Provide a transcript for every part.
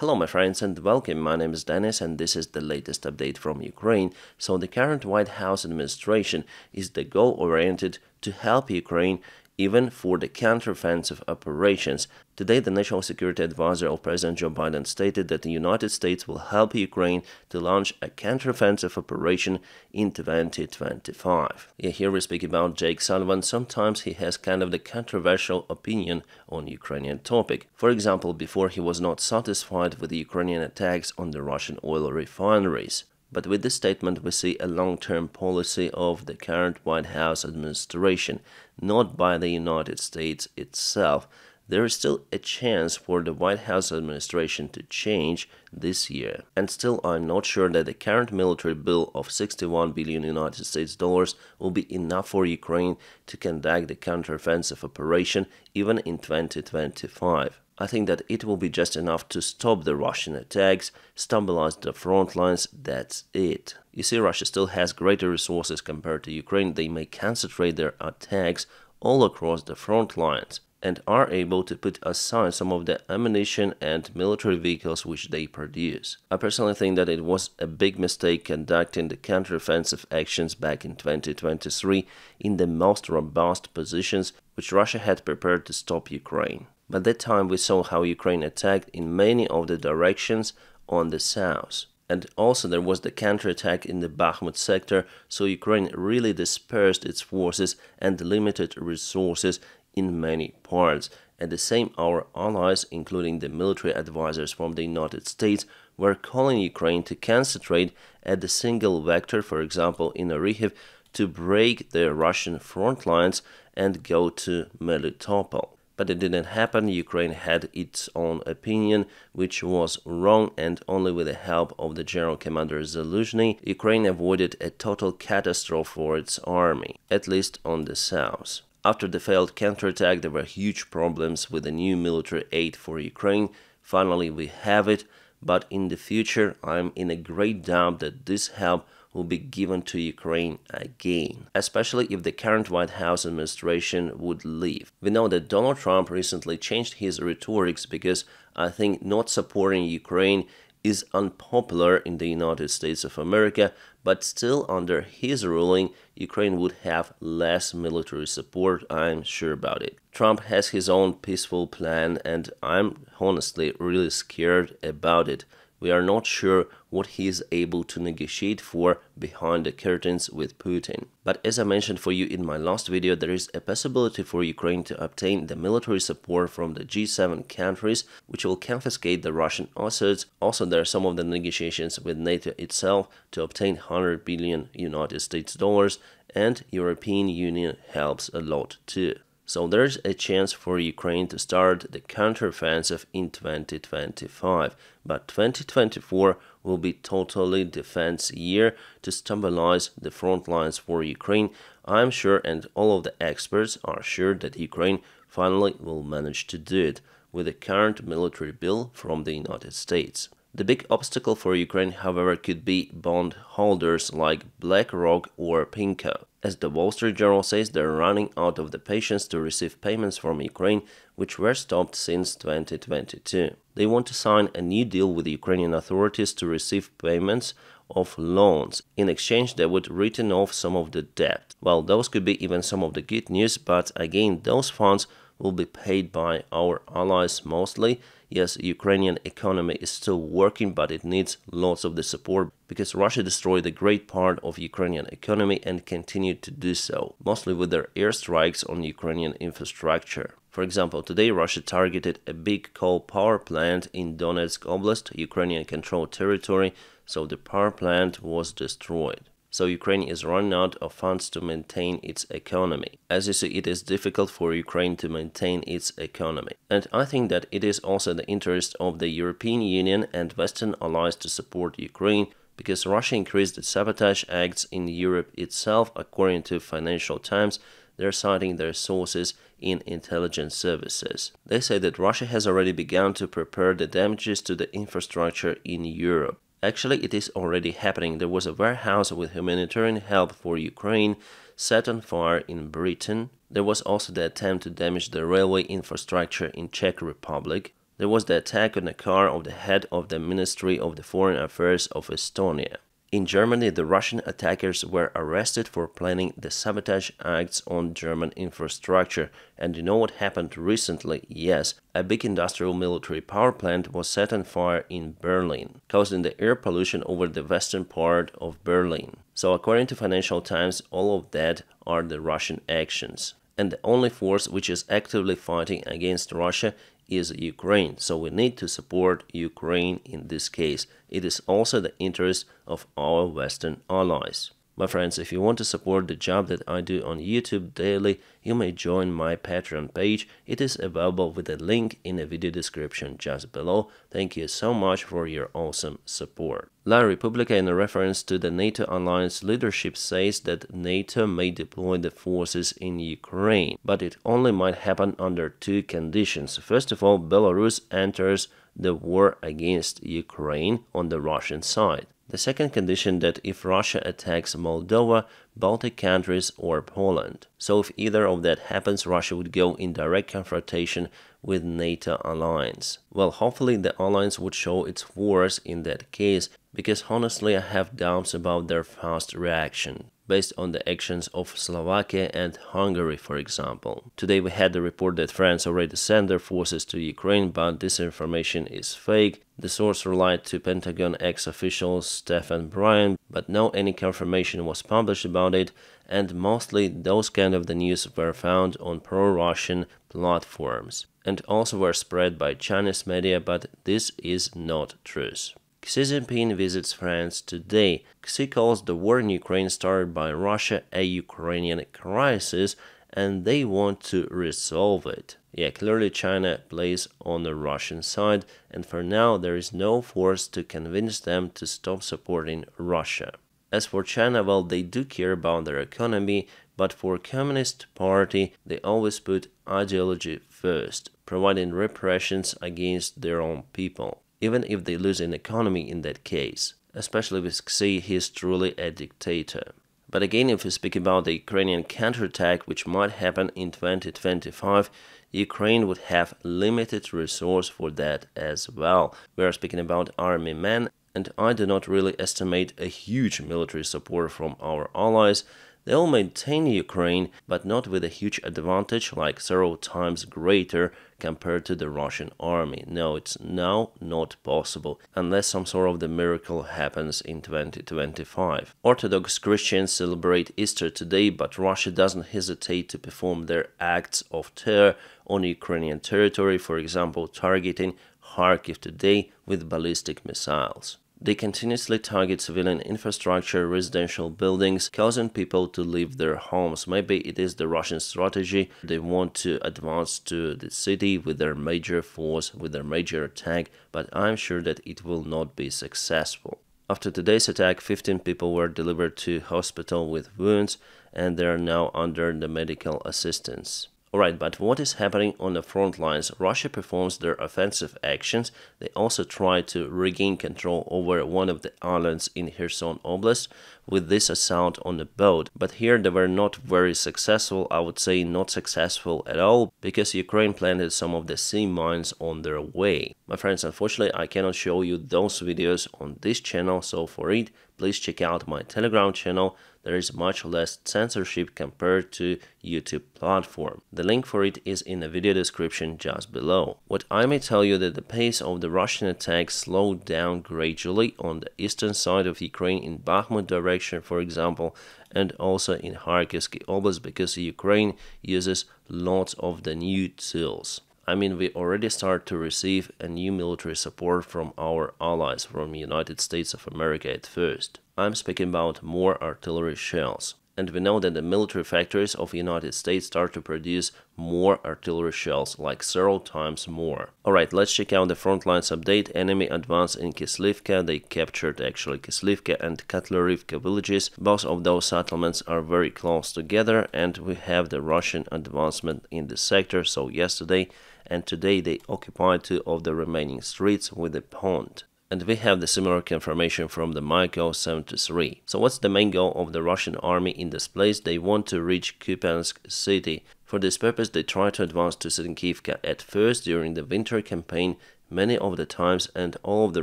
Hello my friends and welcome, my name is Dennis and this is the latest update from Ukraine. So the current White House administration is the goal-oriented to help Ukraine even for the counteroffensive operations. Today the National Security Advisor of President Joe Biden stated that the United States will help Ukraine to launch a counteroffensive operation in 2025. Yeah, here we speak about Jake Sullivan. Sometimes he has kind of the controversial opinion on Ukrainian topic. For example, before he was not satisfied with the Ukrainian attacks on the Russian oil refineries. But with this statement, we see a long-term policy of the current White House administration, not by the United States itself. There is still a chance for the White House administration to change this year. And still, I'm not sure that the current military bill of 61 billion United States dollars will be enough for Ukraine to conduct the counteroffensive operation even in 2025. I think that it will be just enough to stop the Russian attacks, stabilize the front lines, that's it. You see, Russia still has greater resources compared to Ukraine. They may concentrate their attacks all across the front lines and are able to put aside some of the ammunition and military vehicles which they produce. I personally think that it was a big mistake conducting the counteroffensive actions back in 2023 in the most robust positions which Russia had prepared to stop Ukraine. By that time we saw how Ukraine attacked in many of the directions on the south. And also there was the counterattack in the Bakhmut sector, so Ukraine really dispersed its forces and limited resources in many parts. At the same, our allies, including the military advisors from the United States, were calling Ukraine to concentrate at the single vector, for example in Orikhiv, to break the Russian front lines and go to Melitopol. But it didn't happen. Ukraine had its own opinion, which was wrong, and only with the help of the General Commander Zaluzhny, Ukraine avoided a total catastrophe for its army, at least on the south. After the failed counterattack, there were huge problems with the new military aid for Ukraine. Finally, we have it, but in the future, I'm in a great doubt that this help will be given to Ukraine again, especially if the current White House administration would leave. We know that Donald Trump recently changed his rhetorics because I think not supporting Ukraine is unpopular in the United States of America, but still under his ruling, Ukraine would have less military support, I'm sure about it. Trump has his own peaceful plan and I'm honestly really scared about it. We are not sure what he is able to negotiate for behind the curtains with Putin. But as I mentioned for you in my last video, there is a possibility for Ukraine to obtain the military support from the G7 countries, which will confiscate the Russian assets. Also, there are some of the negotiations with NATO itself to obtain 100 billion United States dollars, and European Union helps a lot too. So there's a chance for Ukraine to start the counteroffensive in 2025, but 2024 will be totally defense year to stabilize the front lines for Ukraine. I'm sure, and all of the experts are sure, that Ukraine finally will manage to do it with the current military bill from the United States. The big obstacle for Ukraine, however, could be bond holders like BlackRock or PIMCO. As the Wall Street Journal says, they're running out of the patience to receive payments from Ukraine, which were stopped since 2022. They want to sign a new deal with the Ukrainian authorities to receive payments of loans. In exchange, they would write off some of the debt. Well, those could be even some of the good news, but again, those funds will be paid by our allies mostly. Yes, Ukrainian economy is still working, but it needs lots of the support because Russia destroyed a great part of Ukrainian economy and continued to do so, mostly with their airstrikes on Ukrainian infrastructure. For example, today Russia targeted a big coal power plant in Donetsk Oblast, Ukrainian-controlled territory, so the power plant was destroyed. So Ukraine is running out of funds to maintain its economy. As you see, it is difficult for Ukraine to maintain its economy. And I think that it is also the interest of the European Union and Western allies to support Ukraine, because Russia increased its sabotage acts in Europe itself. According to Financial Times, they're citing their sources in intelligence services. They say that Russia has already begun to prepare the damages to the infrastructure in Europe. Actually, it is already happening. There was a warehouse with humanitarian help for Ukraine set on fire in Britain. There was also the attempt to damage the railway infrastructure in Czech Republic. There was the attack on the car of the head of the Ministry of the Foreign Affairs of Estonia. In Germany, the Russian attackers were arrested for planning the sabotage acts on German infrastructure. And you know what happened recently? Yes, a big industrial military power plant was set on fire in Berlin, causing the air pollution over the western part of Berlin. So according to Financial Times, all of that are the Russian actions. And the only force which is actively fighting against Russia is Ukraine, so we need to support Ukraine in this case. It is also the interest of our Western allies. My friends, if you want to support the job that I do on YouTube daily, you may join my Patreon page. It is available with a link in the video description just below. Thank you so much for your awesome support. La Repubblica, in reference to the NATO alliance leadership, says that NATO may deploy the forces in Ukraine, but it only might happen under two conditions. First of all, Belarus enters the war against Ukraine on the Russian side. The second condition, that if Russia attacks Moldova, Baltic countries or Poland. So if either of that happens, Russia would go in direct confrontation with NATO alliance. Well, hopefully the alliance would show its force in that case, because honestly I have doubts about their fast reaction, based on the actions of Slovakia and Hungary, for example. Today we had the report that France already sent their forces to Ukraine, but this information is fake. The source relied to Pentagon ex-official Stephen Bryan, but no any confirmation was published about it, and mostly those kind of the news were found on pro-Russian platforms, and also were spread by Chinese media, but this is not truth. Xi Jinping visits France today. Xi calls the war in Ukraine started by Russia a Ukrainian crisis, and they want to resolve it. Yeah, clearly China plays on the Russian side, and for now there is no force to convince them to stop supporting Russia. As for China, well, they do care about their economy, but for Communist Party, they always put ideology first, providing repressions against their own people, even if they lose an economy in that case. Especially with Xi, he is truly a dictator. But again, if we speak about the Ukrainian counterattack, which might happen in 2025, Ukraine would have limited resource for that as well. We are speaking about army men, and I do not really estimate a huge military support from our allies. They will maintain Ukraine, but not with a huge advantage, like several times greater compared to the Russian army. No, it's now not possible, unless some sort of the miracle happens in 2025. Orthodox Christians celebrate Easter today, but Russia doesn't hesitate to perform their acts of terror on Ukrainian territory, for example, targeting Kharkiv today with ballistic missiles. They continuously target civilian infrastructure, residential buildings, causing people to leave their homes. Maybe it is the Russian strategy. They want to advance to the city with their major force, with their major attack, but I'm sure that it will not be successful. After today's attack, 15 people were delivered to hospital with wounds, and they are now under the medical assistance. Alright, but what is happening on the front lines? Russia performs their offensive actions. They also try to regain control over one of the islands in Kherson Oblast with this assault on the boat. But here they were not very successful, I would say not successful at all, because Ukraine planted some of the sea mines on their way. My friends, unfortunately I cannot show you those videos on this channel, so for it, please check out my Telegram channel. There is much less censorship compared to YouTube platform. The link for it is in the video description just below. What I may tell you that the pace of the Russian attack slowed down gradually on the eastern side of Ukraine in Bakhmut direction, for example, and also in Kharkiv Oblast, because Ukraine uses lots of the new tools. I mean, we already start to receive a new military support from our allies, from the United States of America at first. I'm speaking about more artillery shells. And we know that the military factories of the United States start to produce more artillery shells, like several times more. Alright, let's check out the front lines update. Enemy advanced in Kislivka. They captured actually Kislivka and Kotlarivka villages. Both of those settlements are very close together, and we have the Russian advancement in the sector. So yesterday and today they occupied two of the remaining streets with a pond. And we have the similar confirmation from the Myko 73. So what's the main goal of the Russian army in this place? They want to reach Kupiansk city. For this purpose, they tried to advance to Sadinkivka at first during the winter campaign many of the times, and all of the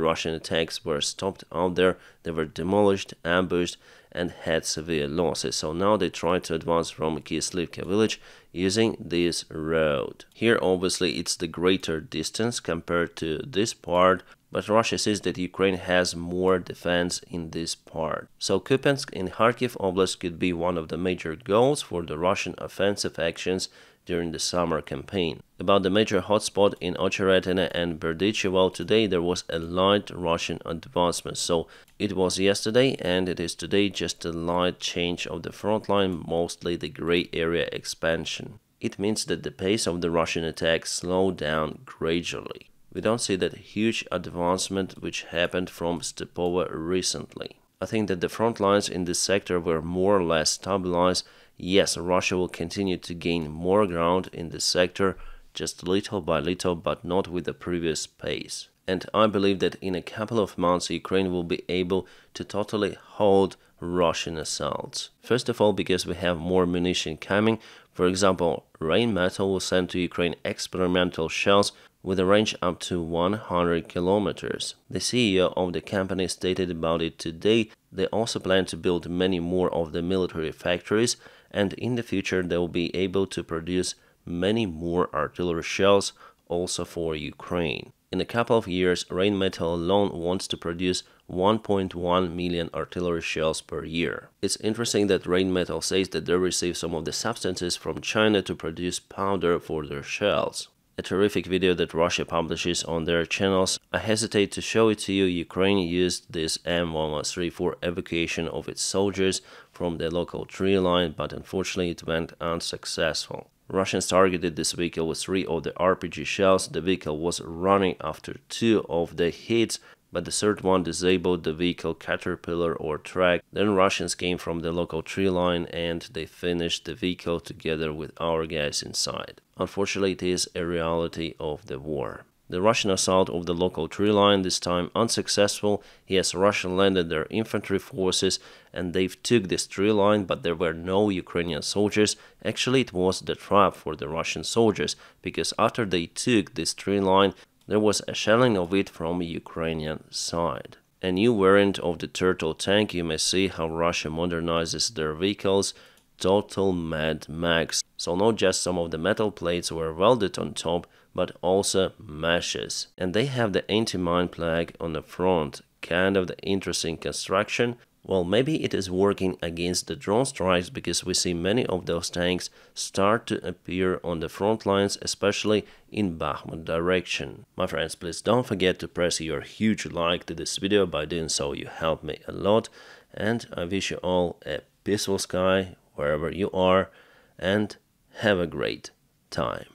Russian attacks were stopped out there. They were demolished, ambushed, and had severe losses. So now they try to advance from Kislivka village using this road. Here obviously it's the greater distance compared to this part, but Russia says that Ukraine has more defense in this part. So Kupiansk in Kharkiv Oblast could be one of the major goals for the Russian offensive actions during the summer campaign. About the major hotspot in Ocheretine and Berdychi, well, today there was a light Russian advancement. So it was yesterday and it is today just a light change of the front line, mostly the gray area expansion. It means that the pace of the Russian attack slowed down gradually. We don't see that huge advancement which happened from Stepova recently. I think that the front lines in this sector were more or less stabilized. Yes, Russia will continue to gain more ground in this sector, just little by little, but not with the previous pace. And I believe that in a couple of months Ukraine will be able to totally hold Russian assaults. First of all, because we have more munition coming. For example, Rheinmetall will send to Ukraine experimental shells with a range up to 100 kilometers. The CEO of the company stated about it today. They also plan to build many more of the military factories, and in the future they will be able to produce many more artillery shells also for Ukraine. In a couple of years, Rheinmetall alone wants to produce 1.1 million artillery shells per year. It's interesting that Rheinmetall says that they receive some of the substances from China to produce powder for their shells. A terrific video that Russia publishes on their channels. I hesitate to show it to you. Ukraine used this M113 for evacuation of its soldiers from the local tree line, but unfortunately it went unsuccessful. Russians targeted this vehicle with 3 of the RPG shells. The vehicle was running after 2 of the hits, but the third one disabled the vehicle caterpillar or track. Then Russians came from the local tree line and they finished the vehicle together with our guys inside. Unfortunately, it is a reality of the war. The Russian assault of the local tree line, this time unsuccessful. Yes, Russia landed their infantry forces and they took this tree line, but there were no Ukrainian soldiers. Actually, it was the trap for the Russian soldiers, because after they took this tree line, there was a shelling of it from the Ukrainian side. A new variant of the Turtle tank. You may see how Russia modernizes their vehicles. Total Mad Max. So not just some of the metal plates were welded on top, but also meshes. And they have the anti-mine flag on the front. Kind of the interesting construction. Well, maybe it is working against the drone strikes, because we see many of those tanks start to appear on the front lines, especially in Bakhmut direction. My friends, please don't forget to press your huge like to this video. By doing so, you help me a lot. And I wish you all a peaceful sky wherever you are, and have a great time.